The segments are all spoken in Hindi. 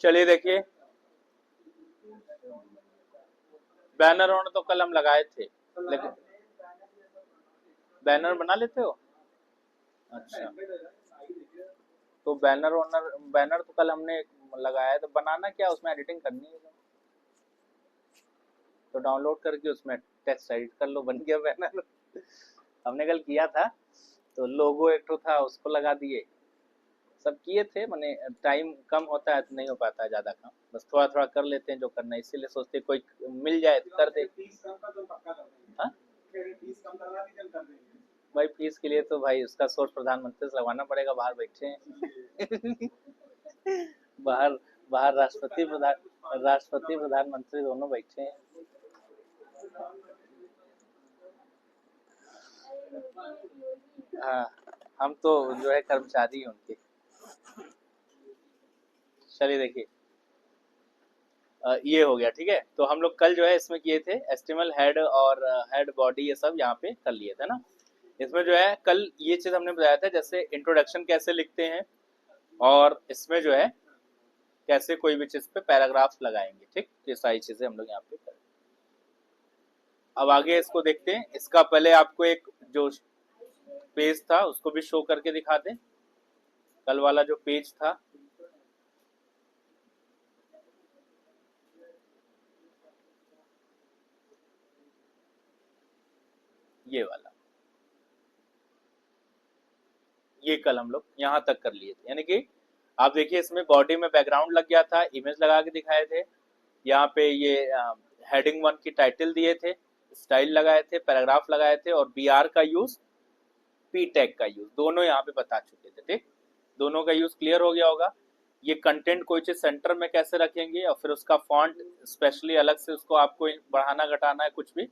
चलिए देखिए, बैनर ऑन तो कल हम लगाए थे, लेकिन बैनर बना लेते हो? अच्छा, तो बैनर तो कल हमने लगाया है, तो बनाना क्या, उसमें एडिटिंग करनी है तो डाउनलोड करके उसमें टेक्स्ट एडिट कर लो, बन गया बैनर। हमने कल किया था, तो लोगो एक तो था उसको लगा दिए, सब किए थे। मैंने टाइम कम होता है तो नहीं हो पाता है ज़्यादा काम, बस थोड़ा थोड़ा कर लेते हैं जो करना है, इसीलिए सोचते हैं कोई मिल जाए तो कर दे। हाँ भाई, फीस के लिए तो भाई उसका सोर्स प्रधानमंत्री से लगवाना पड़ेगा, बाहर बैठे हैं। बाहर बाहर राष्ट्रपति प्रधानमंत्री दोनों बैठे हैं। हाँ, हम तो जो है कर्मचारी हैं उनके। चलिए देखिए, ये हो गया, ठीक है। तो हम लोग कल जो है इसमें किए थे एस्टिमल हेड और हेड बॉडी, ये सब यहाँ पे कर लिए थे ना। इसमें जो है कल ये चीज हमने बताया था, जैसे इंट्रोडक्शन कैसे लिखते हैं, और इसमें जो है कैसे कोई भी चीज पे पैराग्राफ लगाएंगे, ठीक। ये सारी चीजें हम लोग यहाँ पे करें। अब आगे इसको देखते हैं। इसका पहले आपको एक जो पेज था उसको भी शो करके दिखा दें, कल वाला जो पेज था। ये वाला, ये कल हम लोग यहाँ तक कर लिए थे, यानी कि आप देखिए इसमें बॉडी में बैकग्राउंड लग गया था, इमेज लगा के दिखाए थे, यहाँ पे ये हेडिंग 1 की टाइटल दिए थे, स्टाइल लगाए थे, पैराग्राफ लगाए थे, और बी आर का यूज, पी टैग का यूज, दोनों यहाँ पे बता चुके थे, ठीक। दोनों का यूज क्लियर हो गया होगा। ये कंटेंट कोई चीज सेंटर में कैसे रखेंगे, और फिर उसका फॉन्ट स्पेशली अलग से उसको आपको बढ़ाना घटाना है कुछ भी,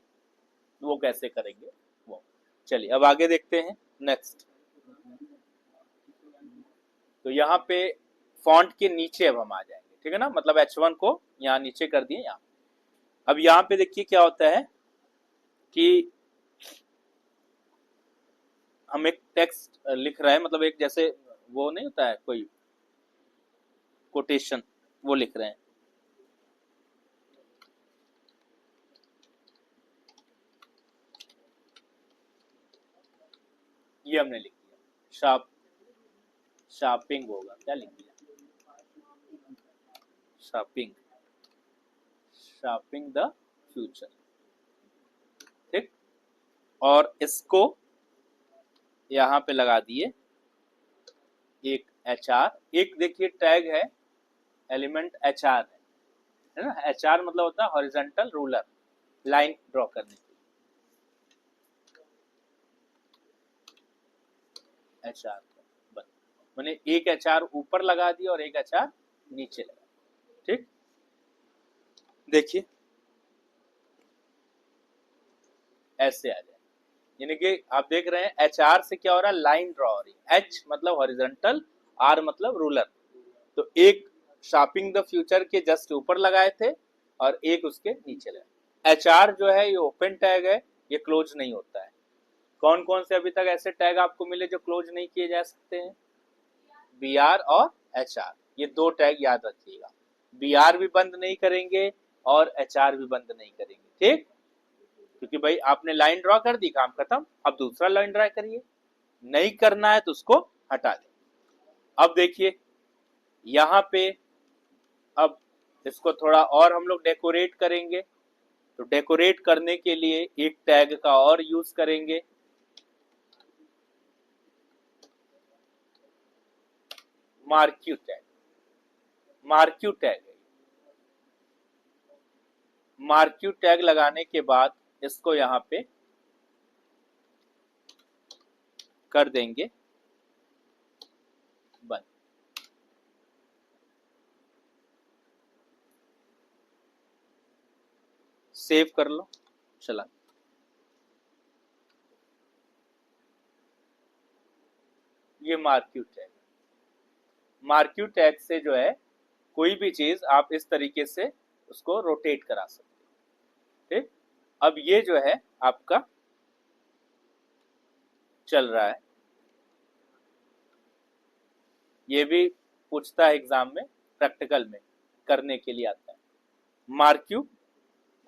वो कैसे करेंगे वो। चलिए अब आगे देखते हैं नेक्स्ट। तो यहाँ पे फॉन्ट के नीचे अब हम आ जाएंगे, ठीक है ना, मतलब H1 को यहाँ नीचे कर दिए यहाँ। अब यहाँ पे देखिए क्या होता है कि हम एक टेक्स्ट लिख रहे हैं, मतलब एक जैसे वो नहीं होता है कोई कोटेशन, वो लिख रहे हैं। ये हमने लिख दिया, शार्पिंग होगा, क्या लिख दिया, शार्पिंग, शार्पिंग द फ्यूचर, ठीक। और इसको यहाँ पे लगा दिए एक HR, एक देखिए टैग है, एलिमेंट HR है ना। HR मतलब होता है हॉरिजॉन्टल रूलर, लाइन ड्रॉ करने के लिए HR बन, मैंने एक HR ऊपर लगा दिया और एक HR नीचे लगा, ठीक। देखिए ऐसे आ जाए, यानी कि आप देख रहे हैं HR से क्या हो रहा है, लाइन ड्रॉ हो रही है। H मतलब हॉरिजॉन्टल, R मतलब रूलर। तो एक शार्पिंग द फ्यूचर के जस्ट ऊपर लगाए थे और एक उसके नीचे लगाए। HR जो है ये ओपन टैग है, ये क्लोज नहीं होता है। कौन कौन से अभी तक ऐसे टैग आपको मिले जो क्लोज नहीं किए जा सकते हैं, BR और HR, ये दो टैग याद रखिएगा। BR भी बंद नहीं करेंगे और HR भी बंद नहीं करेंगे, ठीक। क्योंकि भाई आपने लाइन ड्रॉ कर दी, काम खत्म, अब दूसरा लाइन ड्रॉ करिए, नहीं करना है तो उसको हटा दें। अब देखिए यहाँ पे, अब इसको थोड़ा और हम लोग डेकोरेट करेंगे, तो डेकोरेट करने के लिए एक टैग का और यूज करेंगे, मार्क्यू टैग। मार्क्यू टैग है, मार्क्यू टैग लगाने के बाद इसको यहाँ पे कर देंगे बंद। सेव कर लो, चला। ये मार्क्यू टैग, मार्क्यू टैग से जो है कोई भी चीज आप इस तरीके से उसको रोटेट करा सकते हैं, ठीक। अब ये जो है आपका चल रहा है, ये भी पूछता है एग्जाम में, प्रैक्टिकल में, करने के लिए आता है मार्क्यू।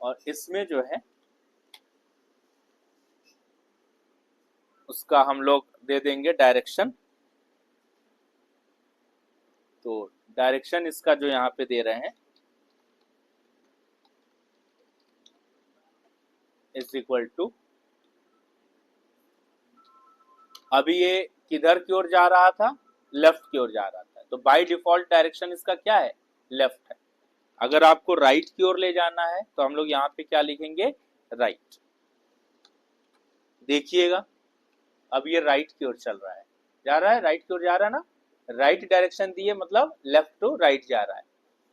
और इसमें जो है उसका हम लोग दे देंगे डायरेक्शन। तो डायरेक्शन इसका जो यहाँ पे दे रहे हैं इज इक्वल टू, अभी ये किधर की ओर जा रहा था, लेफ्ट की ओर जा रहा था, तो बाय डिफॉल्ट डायरेक्शन इसका क्या है, लेफ्ट है। अगर आपको राइट की ओर ले जाना है तो हम लोग यहाँ पे क्या लिखेंगे, राइट। देखिएगा अब ये राइट की ओर चल रहा है, जा रहा है राइट की ओर जा रहा है ना, राइट डायरेक्शन दिए मतलब लेफ्ट टू राइट जा रहा है।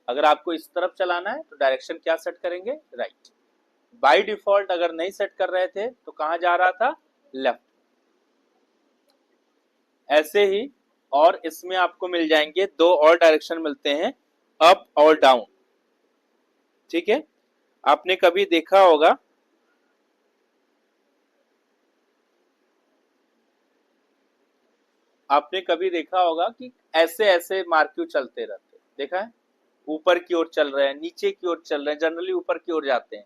अगर आपको इस तरफ चलाना है तो डायरेक्शन क्या सेट करेंगे, राइट। बाय डिफॉल्ट अगर नहीं सेट कर रहे थे तो कहां जा रहा था, लेफ्ट। ऐसे ही और इसमें आपको मिल जाएंगे दो और डायरेक्शन मिलते हैं, अप और डाउन। ठीक है, आपने कभी देखा होगा कि ऐसे ऐसे मार्क्यू चलते रहते, देखा है, ऊपर की ओर चल रहे हैं, नीचे की ओर चल रहे हैं, जनरली ऊपर की ओर जाते हैं।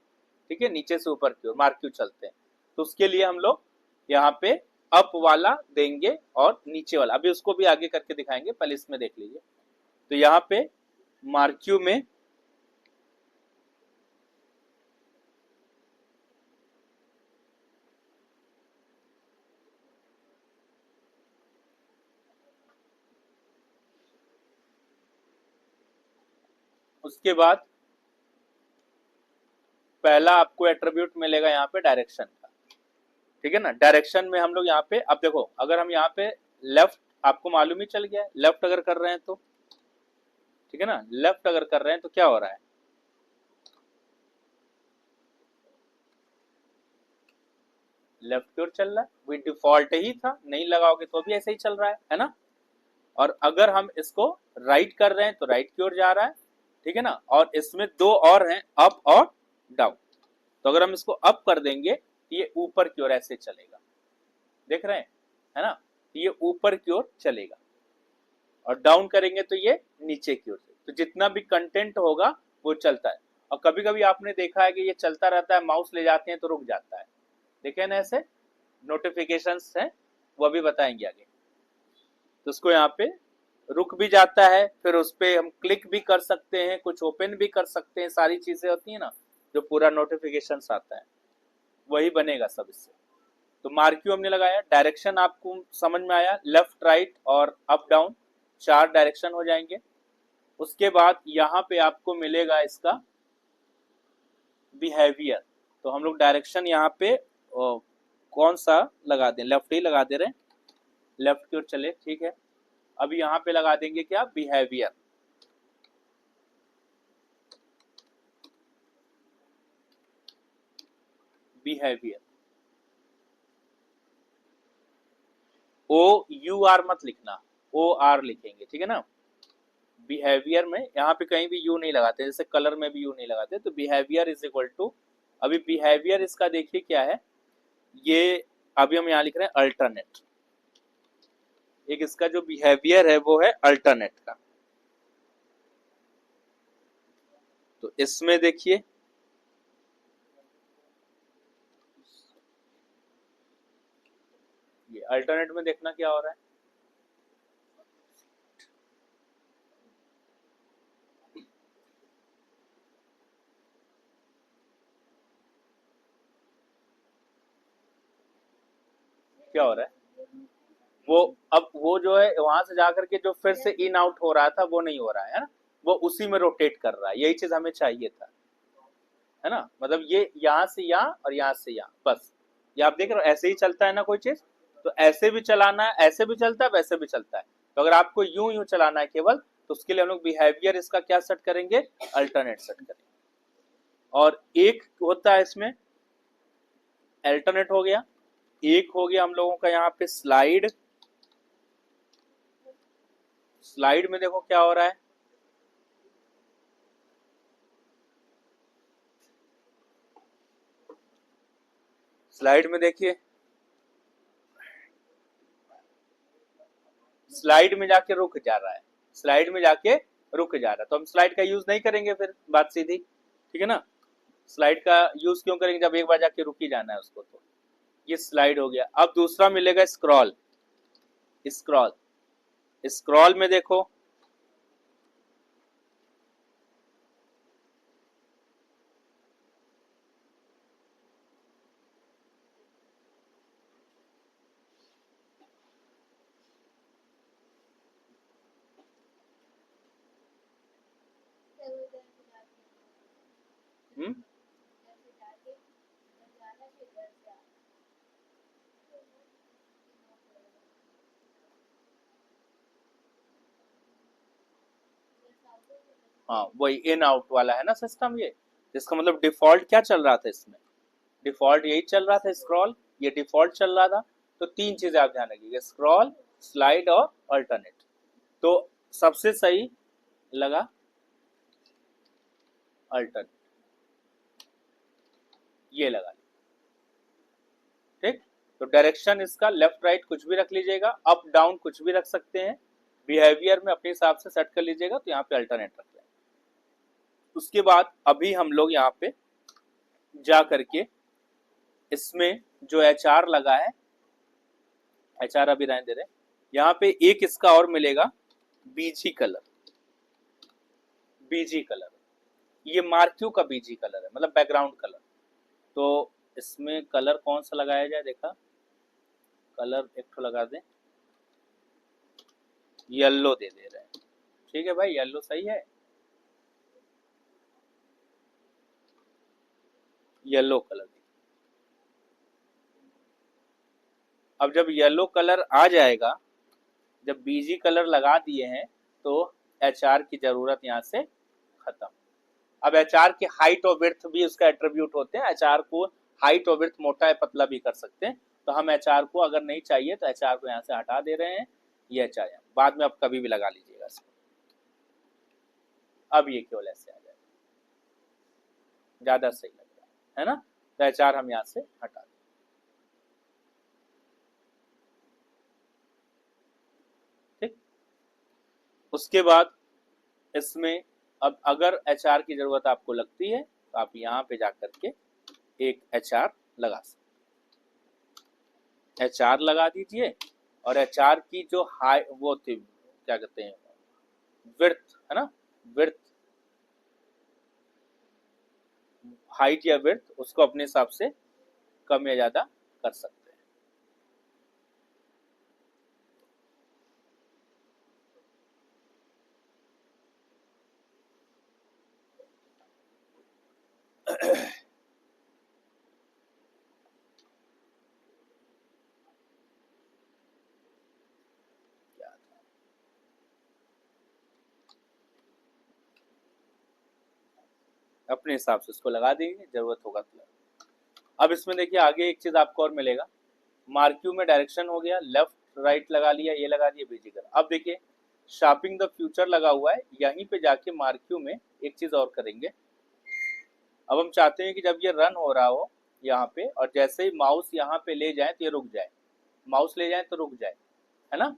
ठीक है, नीचे से ऊपर की ओर मार्क्यू चलते हैं। तो उसके लिए हम लोग यहाँ पे अप वाला देंगे और नीचे वाला, अभी उसको भी आगे करके दिखाएंगे, पहले इसमें देख लीजिए। तो यहाँ पे मार्क्यू में उसके बाद पहला आपको एट्रीब्यूट मिलेगा यहाँ पे डायरेक्शन का। ठीक है ना, डायरेक्शन में हम लोग यहाँ पे, अब देखो अगर हम यहाँ पे लेफ्ट, आपको मालूम ही चल गया लेफ्ट अगर कर रहे हैं तो, ठीक है ना, लेफ्ट अगर कर रहे हैं तो क्या हो रहा है, लेफ्ट की ओर चल रहा है, वो डिफॉल्ट ही था, नहीं लगाओगे तो भी ऐसे ही चल रहा है ना। और अगर हम इसको राइट कर रहे हैं तो राइट की ओर जा रहा है। ठीक है ना, और इसमें दो और हैं, अप और डाउन। तो अगर हम इसको अप कर देंगे तो ये ऊपर की ओर ऐसे चलेगा, देख रहे हैं, है ना, ये ऊपर की ओर चलेगा। और डाउन करेंगे तो ये नीचे की ओर से। तो जितना भी कंटेंट होगा वो चलता है। और कभी कभी आपने देखा है कि ये चलता रहता है, माउस ले जाते हैं तो रुक जाता है, देखे ना, ऐसे नोटिफिकेशंस हैं, वो भी बताएंगे आगे। तो उसको यहाँ पे रुक भी जाता है, फिर उस पर हम क्लिक भी कर सकते हैं, कुछ ओपन भी कर सकते हैं, सारी चीजें होती है ना, जो पूरा नोटिफिकेशन आता है वही बनेगा सब इससे। तो मार्क्यू हमने लगाया, डायरेक्शन आपको समझ में आया, लेफ्ट राइट और अप डाउन, 4 डायरेक्शन हो जाएंगे। उसके बाद यहाँ पे आपको मिलेगा इसका बिहेवियर। तो हम लोग डायरेक्शन यहाँ पे कौन सा लगा दें, लेफ्ट ही लगा दे रहे हैं, लेफ्ट की ओर चले, ठीक है। अब यहाँ पे लगा देंगे क्या, behaviour. Behaviour O U R मत लिखना, ओ आर लिखेंगे, ठीक है ना। बिहेवियर में यहाँ पे कहीं भी यू नहीं लगाते, जैसे कलर में भी यू नहीं लगाते। तो बिहेवियर इज इक्वल टू, अभी बिहेवियर इसका देखिए क्या है, ये अभी हम यहाँ लिख रहे हैं अल्टरनेट। एक इसका जो बिहेवियर है वो है अल्टरनेट का। तो इसमें देखिए ये अल्टरनेट में देखना क्या हो रहा है, क्या हो रहा है, वो अब वो जो है वहां से जाकर के जो फिर से इन आउट हो रहा था वो नहीं हो रहा है ना, वो उसी में रोटेट कर रहा है। यही चीज हमें चाहिए था, है ना, मतलब ये यहाँ से यहाँ और यहाँ से यहाँ, बस ये आप देख रहे हो ऐसे ही चलता है ना कोई चीज। तो ऐसे भी चलाना है, ऐसे भी चलता है, वैसे भी चलता है। तो अगर आपको यूं यूं चलाना है केवल, तो उसके लिए हम लोग बिहेवियर इसका क्या सेट करेंगे, अल्टरनेट सेट करेंगे। और एक होता है इसमें अल्टरनेट हो गया, एक हो गया हम लोगों का यहाँ पे स्लाइड। स्लाइड में देखो क्या हो रहा है, स्लाइड में देखिए, स्लाइड में जाके रुक जा रहा है, स्लाइड में जाके रुक जा रहा, तो हम स्लाइड का यूज नहीं करेंगे, फिर बात सीधी, ठीक है ना। स्लाइड का यूज क्यों करेंगे जब एक बार जाके रुक ही जाना है उसको। तो ये स्लाइड हो गया। अब दूसरा मिलेगा स्क्रॉल। स्क्रॉल, स्क्रॉल में देखो हम्म, हाँ वही इन आउट वाला है ना सिस्टम ये, जिसका मतलब डिफॉल्ट क्या चल रहा था इसमें, डिफॉल्ट यही चल रहा था स्क्रॉल, ये डिफॉल्ट चल रहा था। तो तीन चीजें आप ध्यान रखिएगा, स्क्रॉल, स्लाइड और अल्टरनेट। तो सबसे सही लगा अल्टरनेट, ये लगा ठीक। तो डायरेक्शन इसका लेफ्ट राइट कुछ भी रख लीजिएगा, अप डाउन कुछ भी रख सकते हैं, बिहेवियर में अपने हिसाब से सेट कर लीजिएगा। तो यहाँ पे अल्टरनेट रख लें। उसके बाद अभी हम लोग यहाँ पे जा करके इसमें जो HR लगा है, HR अभी रहने दे रहे, यहाँ पे एक इसका और मिलेगा बीजी कलर। बीजी कलर ये मार्क्यू का बीजी कलर है, मतलब बैकग्राउंड कलर। तो इसमें कलर कौन सा लगाया जाए, देखा कलर एक तो लगा दें, येलो दे रहे हैं, ठीक है भाई, येलो सही है, येलो कलर। अब जब येलो कलर आ जाएगा, जब बीजी कलर लगा दिए हैं, तो HR की जरूरत यहाँ से खत्म। अब HR की हाइट और विड्थ भी उसका एट्रीब्यूट होते हैं, HR को हाइट और विड्थ मोटा या पतला भी कर सकते हैं। तो हम HR को अगर नहीं चाहिए तो HR को यहाँ से हटा दे रहे हैं, ये HR बाद में आप कभी भी लगा लीजिएगा इसको। अब ये केवल ऐसे आ जाएगा, ज्यादा सही लग रहा है ना। तो HR हम यहाँ से हटा दें, ठीक। उसके बाद इसमें अब अगर HR की जरूरत आपको लगती है तो आप यहाँ पे जाकर के एक HR लगा सकते, HR लगा दीजिए। और HR की जो हाई वो थी, क्या कहते हैं, विड्थ है ना, विड्थ, हाइट या विड्थ, उसको अपने हिसाब से कम या ज्यादा कर सकते हैं। अपने हिसाब से उसको लगा देंगे, जरूरत होगा तो। अब इसमें देखिए आगे एक चीज आपको और मिलेगा, मार्क्यू में डायरेक्शन हो गया, लेफ्ट राइट लगा लिया, ये लगा दिया बीजी कलर। अब देखिए शार्पिंग द फ्यूचर लगा हुआ है, यहीं पे जाके मार्क्यू में एक चीज और करेंगे। अब हम चाहते हैं कि जब ये रन हो रहा हो यहाँ पे, और जैसे ही माउस यहाँ पे ले जाए तो ये रुक जाए, माउस ले जाए तो रुक जाए, है ना।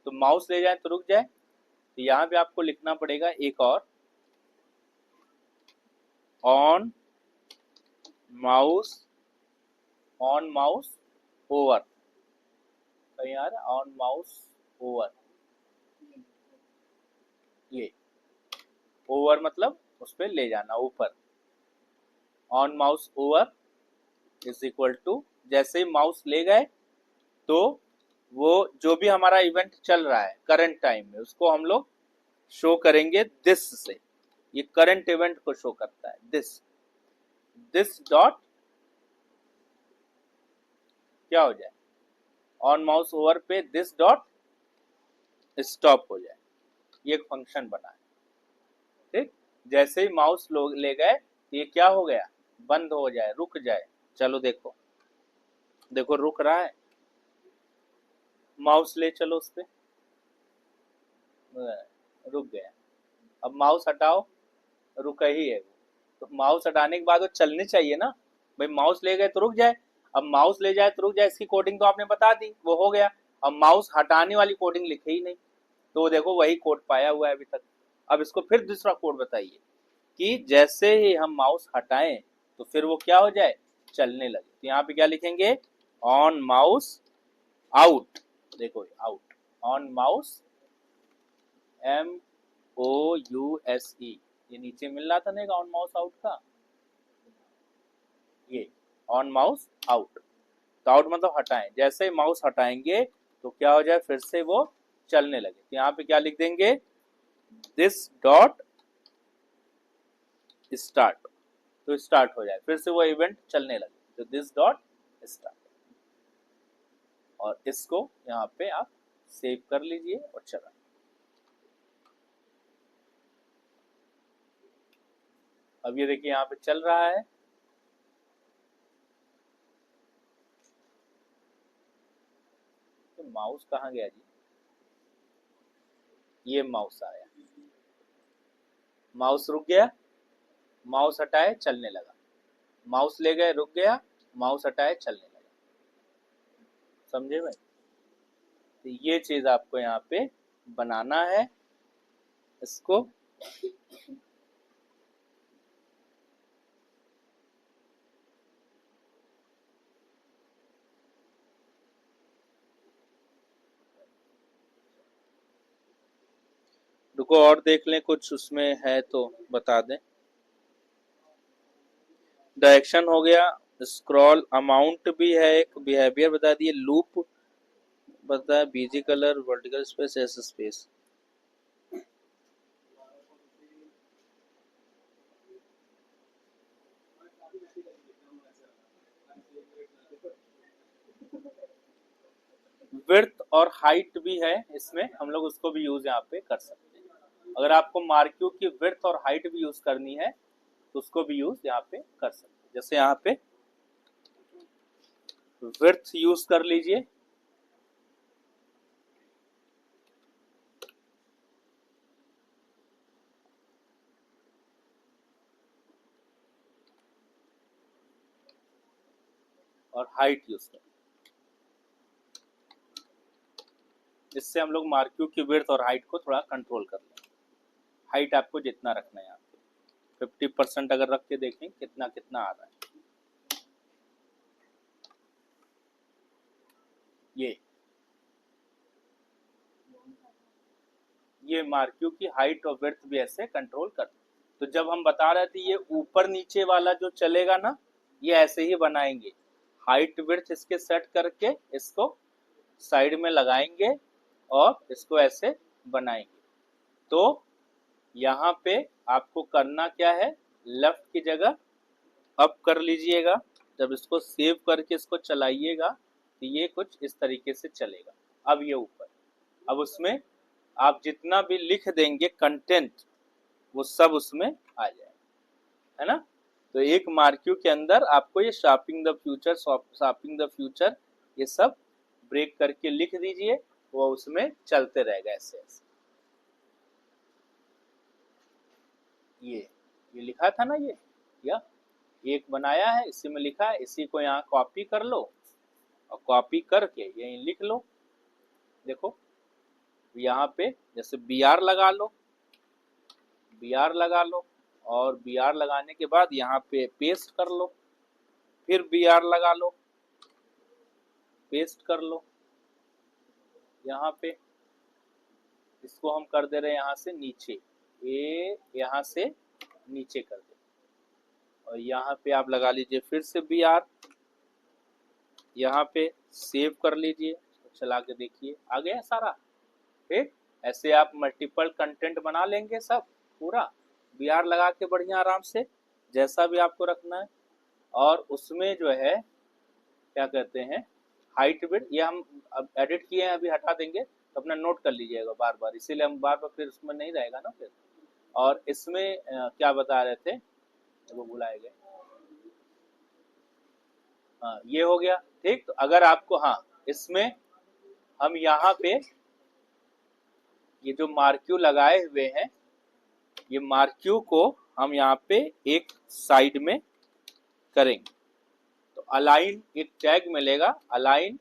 तो माउस ले जाए तो रुक जाए। तो यहाँ पे आपको लिखना पड़ेगा एक और, on mouse, on mouse over, कहीं आ रहा ऑन माउस ओवर, ये ओवर मतलब उस पर ले जाना ऊपर। On mouse over is equal to, जैसे ही माउस ले गए तो वो जो भी हमारा इवेंट चल रहा है करंट टाइम में, उसको हम लोग शो करेंगे दिस से। ये करंट इवेंट को शो करता है, दिस, दिस डॉट क्या हो जाए, ऑन माउस ओवर पे दिस डॉट स्टॉप हो जाए। ये एक फंक्शन बना है, ठीक। जैसे ही माउस ले गए ये क्या हो गया, बंद हो जाए, रुक जाए। चलो देखो, देखो रुक रहा है, माउस ले चलो उस पे, रुक गया। अब माउस हटाओ, रुका ही है वो। तो माउस हटाने के बाद वो चलनी चाहिए ना भाई, माउस ले गए तो रुक जाए। अब माउस ले जाए तो रुक जाए, इसकी कोडिंग तो आपने बता दी, वो हो गया। अब माउस हटाने वाली कोडिंग लिखे ही नहीं, तो देखो वही कोड पाया हुआ है अभी तक। अब इसको फिर दूसरा कोड बताइए कि जैसे ही हम माउस हटाएं तो फिर वो क्या हो जाए, चलने लगे। तो यहाँ पे क्या लिखेंगे, ऑन माउस आउट। देखो आउट, ऑन माउस MOUSE, ये नीचे मिल रहा था ना ऑन माउस आउट का, ये ऑन माउस आउट। तो आउट मतलब हटाएं, जैसे ही माउस हटाएंगे तो क्या हो जाए, फिर से वो चलने लगे। तो यहाँ पे क्या लिख देंगे, दिस डॉट स्टार्ट, तो स्टार्ट हो जाए, फिर से वो इवेंट चलने लगे, तो दिस डॉट स्टार्ट। और इसको यहाँ पे आप सेव कर लीजिए और चला। अब ये देखिए यहाँ पे चल रहा है। तो माउस कहाँ गया जी, ये माउस आया, माउस रुक गया, माउस हटाए चलने लगा, माउस ले गए रुक गया, माउस हटाए चलने लगा। समझे भाई? तो ये चीज आपको यहाँ पे बनाना है इसको। रुको और देख लें, कुछ उसमें है तो बता दें। डायरेक्शन हो गया, स्क्रॉल अमाउंट भी है, एक बिहेवियर बता दिए, लूप बता, BG colour, vertical space, S space. Width और हाइट भी है इसमें, हम लोग उसको भी यूज यहाँ पे कर सकते हैं। अगर आपको मार्क्यू की विड्थ और हाइट भी यूज करनी है तो उसको भी यूज यहाँ पे कर सकते हैं। जैसे यहाँ पे विड्थ यूज कर लीजिए, और हाइट यूज कर, इससे हम लोग मार्क्यू की विड्थ और हाइट को थोड़ा कंट्रोल कर लेंगे। हाइट आपको जितना रखना है यहाँ पे 50% अगर रख के देखें कितना कितना आ रहा है। ये मार्क्यू की हाइट और विड्थ भी ऐसे कंट्रोल कर। तो जब हम बता रहे थे ये ऊपर नीचे वाला जो चलेगा ना, ये ऐसे ही बनाएंगे, हाइट विड्थ इसके सेट करके इसको साइड में लगाएंगे और इसको ऐसे बनाएंगे। तो यहाँ पे आपको करना क्या है, लेफ्ट की जगह अप कर लीजिएगा, जब इसको सेव करके इसको चलाइएगा तो ये कुछ इस तरीके से चलेगा। अब ये ऊपर, अब उसमें आप जितना भी लिख देंगे कंटेंट वो सब उसमें आ जाए, है ना। तो एक मार्क्यू के अंदर आपको ये shopping the future, shopping the future, ये सब ब्रेक करके लिख दीजिए, वो उसमें चलते रहेगा ऐसे ऐसे। ये लिखा था ना, ये या एक बनाया है, इसी में लिखा है, इसी को यहाँ कॉपी कर लो और कॉपी करके यहीं लिख लो। देखो यहाँ पे जैसे BR लगा लो, BR लगा लो, और BR लगाने के बाद यहाँ पे पेस्ट कर लो, फिर BR लगा लो, पेस्ट कर लो यहाँ पे। इसको हम कर दे रहे हैं यहाँ से नीचे, ये यहाँ से नीचे कर दे, और यहाँ पे आप लगा लीजिए फिर से BR, यहाँ पे सेव कर लीजिए, चला के देखिए आ गया सारा। ठीक, ऐसे आप मल्टीपल कंटेंट बना लेंगे सब पूरा, BR लगा के बढ़िया आराम से, जैसा भी आपको रखना है। और उसमें जो है क्या कहते हैं, हाइट विड्थ, ये हम अब एडिट किए हैं, अभी हटा देंगे, तो अपना नोट कर लीजिएगा बार बार, इसीलिए हम बार बार फिर उसमें नहीं रहेगा ना फिर। और इसमें क्या बता रहे थे वो भुलाए गए। हाँ ये हो गया। ठीक, तो अगर आपको, हाँ इसमें हम यहाँ पे ये जो मार्क्यू लगाए हुए हैं, ये मार्क्यू को हम यहाँ पे एक साइड में करेंगे। तो अलाइन एक टैग मिलेगा, अलाइन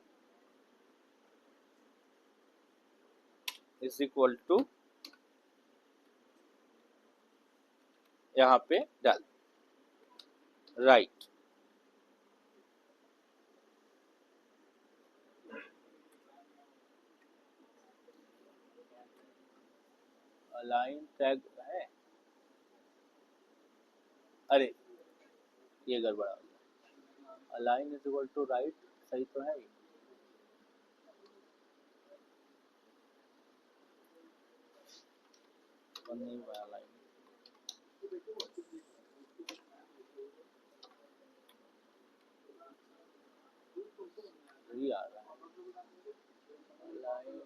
इज इक्वल टू यहाँ पे डाल राइट। अलाइन टैग है, अरे ये गड़बड़ा हो गया। Align is equal to right, सही तो है ये। नहीं हुआ अलाइन, आ रहा है align,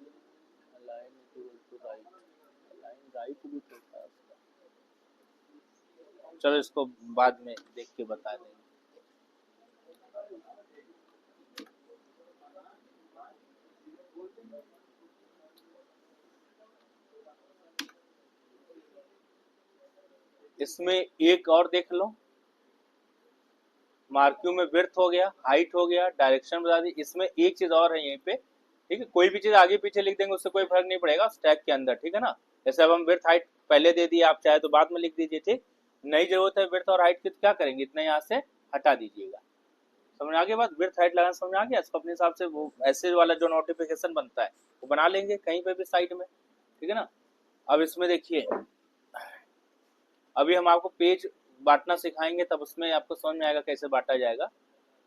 align is equal to right, align right भी तो था उसका। चलो इसको बाद में देख के बता देंगे। इसमें एक और देख लो, मार्क्यू में विड्थ हो गया, हाइट हो गया, डायरेक्शन बता दी। इसमें एक चीज और है यहीं पे, ठीक है, कोई भी चीज आगे पीछे लिख देंगे उससे कोई फर्क नहीं पड़ेगा स्टैक के अंदर, ठीक है ना। जैसे अब हम विड्थ हाइट पहले दे दिए, आप चाहे तो बाद में लिख दीजिए, ठीक। नई जरूरत है विड्थ और हाइट की तो क्या करेंगे, इतना यहाँ से हटा दीजिएगा। समझ आ गया बात, विड्थ हाइट लगाना समझ आ गया। इसको अपने हिसाब से वो ऐसे वाला जो नोटिफिकेशन बनता है वो बना लेंगे कहीं पे भी साइड में, ठीक है ना। अब इसमें देखिए, अभी हम आपको पेज बांटना सिखाएंगे तब उसमें आपको समझ में आएगा कैसे बांटा जाएगा।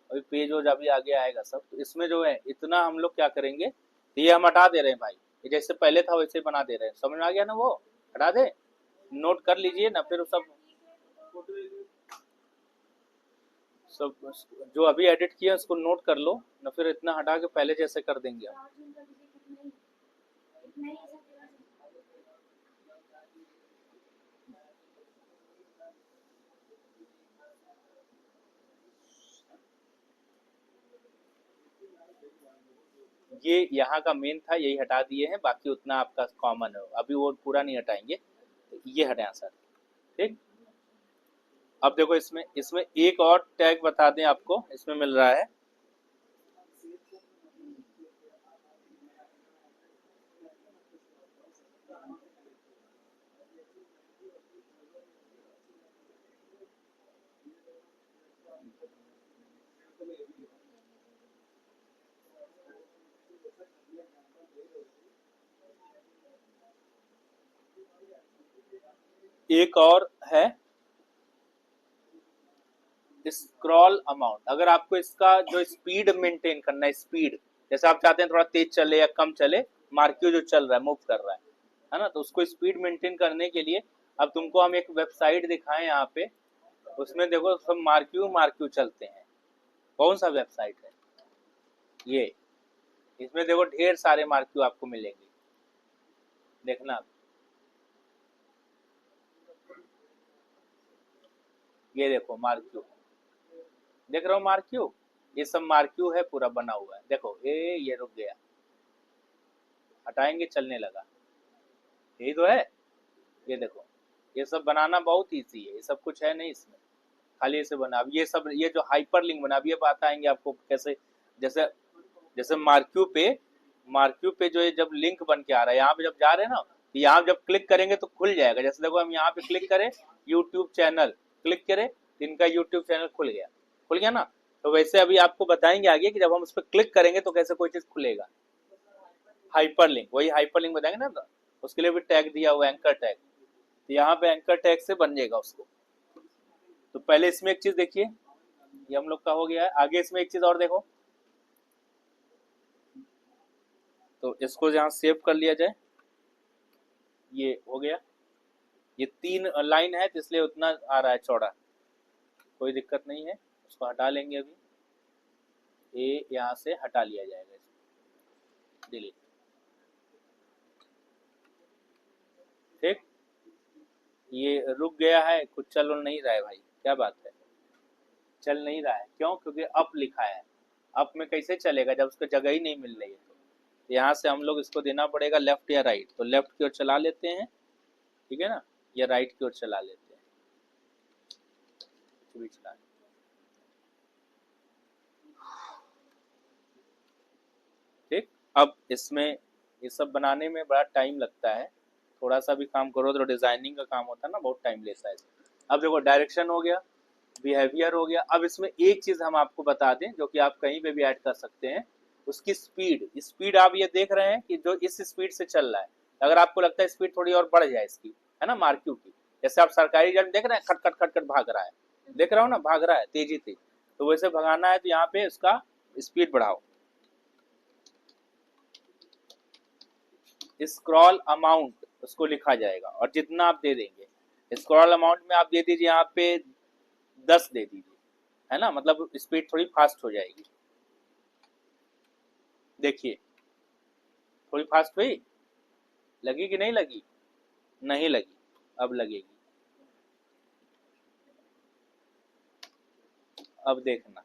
अभी पेज वो अभी आगे आएगा सब। तो इसमें जो है इतना हम लोग क्या करेंगे, तो ये हम हटा दे रहे हैं भाई, ये जैसे पहले था वैसे बना दे रहे हैं। समझ में आ गया ना, वो हटा दे, नोट कर लीजिए ना, फिर सब सब जो अभी एडिट किया उसको नोट कर लो ना, फिर इतना हटा के पहले जैसे कर देंगे हम। ये यहाँ का मेन था, यही हटा दिए हैं, बाकी उतना आपका कॉमन है, अभी वो पूरा नहीं हटाएंगे, तो ये हटाया सर, ठीक। अब देखो इसमें इसमें एक और टैग बता दें आपको, इसमें मिल रहा है एक और है स्क्रॉल अमाउंट। अगर आपको इसका जो स्पीड मेंटेन करना है, स्पीड जैसे आप चाहते हैं थोड़ा तेज चले या कम चले, मार्क्यू जो चल रहा है, मूव कर रहा है ना, तो उसको स्पीड मेंटेन करने के लिए अब तुमको हम एक वेबसाइट दिखाएं यहाँ पे, उसमें देखो सब मार्क्यू मार्क्यू चलते हैं। कौन सा वेबसाइट है ये, इसमें देखो ढेर सारे मार्क्यू आपको मिलेंगे, देखना ये देखो मार्क्यू, देख रहे हो मार्क्यू, ये सब मार्क्यू है, पूरा बना हुआ है। देखो ये रुक गया, हटाएंगे चलने लगा, यही तो है। ये देखो, ये सब बनाना बहुत इजी है, ये सब कुछ है नहीं इसमें, खाली इसे बना। अब ये सब, ये जो हाइपर लिंक बना, अब ये बात आएंगे आपको कैसे, जैसे जैसे मार्क्यू पे जो है जब लिंक बन के आ रहा है, यहाँ पे जब जा रहे हैं ना, तो यहाँ जब क्लिक करेंगे तो खुल जाएगा। जैसे देखो हम यहाँ पे क्लिक करें, यूट्यूब चैनल क्लिक करें, इनका यूट्यूब चैनल खुल गया ना। तो वैसे अभी आपको बताएंगे आगे कि जब हम उस पर क्लिक करेंगे तो कैसे कोई चीज खुलेगा, हाइपर लिंक, वही हाइपर लिंक बताएंगे ना, तो उसके लिए भी टैग दिया हुआ एंकर टैग, तो यहाँ पे एंकर टैग से बन जाएगा उसको। तो पहले इसमें एक चीज देखिए, ये हम लोग का हो गया है। आगे इसमें एक चीज और देखो, तो इसको यहाँ सेव कर लिया जाए, ये हो गया। ये 3 लाइन है तो इसलिए उतना आ रहा है चौड़ा, कोई दिक्कत नहीं है, उसको हटा लेंगे अभी। ये यहाँ से हटा लिया जाएगा, इसको डिलीट, ठीक। ये रुक गया है, कुछ चल नहीं रहा है भाई, क्या बात है, चल नहीं रहा है, क्यों, क्योंकि अप लिखा है। अप में कैसे चलेगा जब उसको जगह ही नहीं मिल रही है। तो यहाँ से हम लोग इसको देना पड़ेगा लेफ्ट या राइट, तो लेफ्ट की ओर चला लेते हैं, ठीक है ना, या राइट की ओर चला लेते हैं, ठीक। अब इसमें ये सब बनाने में बड़ा टाइम लगता है, थोड़ा सा भी काम करो तो डिजाइनिंग का काम होता है ना, बहुत टाइम लेता है। अब देखो डायरेक्शन हो गया, बिहेवियर हो गया। अब इसमें एक चीज हम आपको बता दें जो कि आप कहीं पे भी ऐड कर सकते हैं, उसकी स्पीड। स्पीड आप ये देख रहे हैं कि जो इस स्पीड से चल रहा है, अगर आपको लगता है स्पीड थोड़ी और बढ़ जाए इसकी, है ना, मार्क्यू की, जैसे आप सरकारी जन देख रहे हैं खट खट खट खट भाग रहा है, देख रहा हो ना, भाग रहा है तेजी से, तो वैसे भगाना है तो यहाँ पे उसका स्पीड बढ़ाओ। स्क्रॉल अमाउंट उसको लिखा जाएगा, और जितना आप दे देंगे स्क्रॉल अमाउंट में आप दे दीजिए यहाँ पे 10 दे दीजिए, है ना, मतलब स्पीड थोड़ी फास्ट हो जाएगी। देखिए थोड़ी फास्ट हुई, लगी कि नहीं लगी? नहीं लगी, अब लगेगी, अब देखना,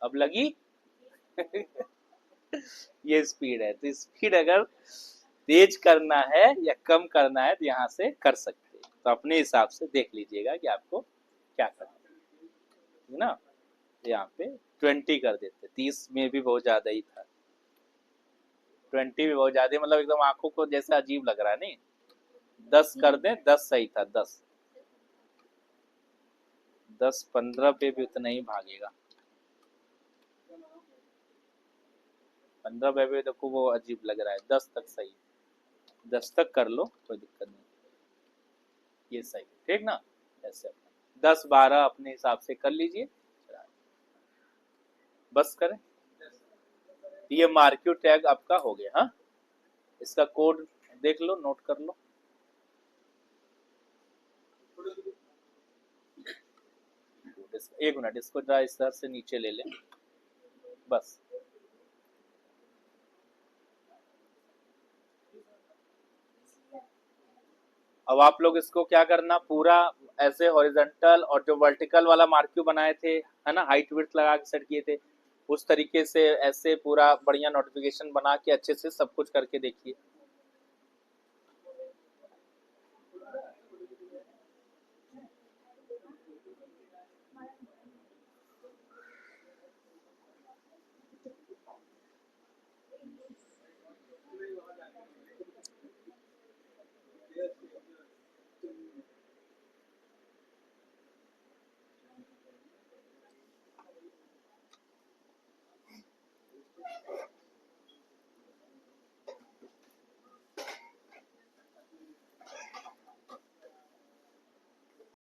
अब लगी। ये स्पीड है, तो स्पीड अगर तेज करना है या कम करना है तो यहाँ से कर सकते हैं, तो अपने हिसाब से देख लीजिएगा कि आपको क्या करना है ना। यहाँ पे 20 कर देते, 30 में भी बहुत ज्यादा ही था, 20 भी बहुत ज्यादा, मतलब एकदम आंखों को जैसे अजीब लग रहा है नहीं। 10 कर दें, 10 सही था, 10 15 पे भी उतना ही भागेगा, 15 पे भी देखो वो अजीब लग रहा है, 10 तक सही, 10 तक कर लो कोई दिक्कत नहीं, ये सही, ठीक ना। ऐसे 10 12 अपने हिसाब से कर लीजिए, बस करें। ये मार्क्यू टैग आपका हो गया। हाँ, इसका कोड देख लो, नोट कर लो। एक मिनट, इसको जरा इस तरह से नीचे ले लें, बस। अब आप लोग इसको क्या करना, पूरा ऐसे हॉरिजॉन्टल और जो वर्टिकल वाला मार्क्यू बनाए थे, है ना, हाइट विड्थ लगा के सेट किए थे, उस तरीके से ऐसे पूरा बढ़िया नोटिफिकेशन बना के अच्छे से सब कुछ करके देखिए।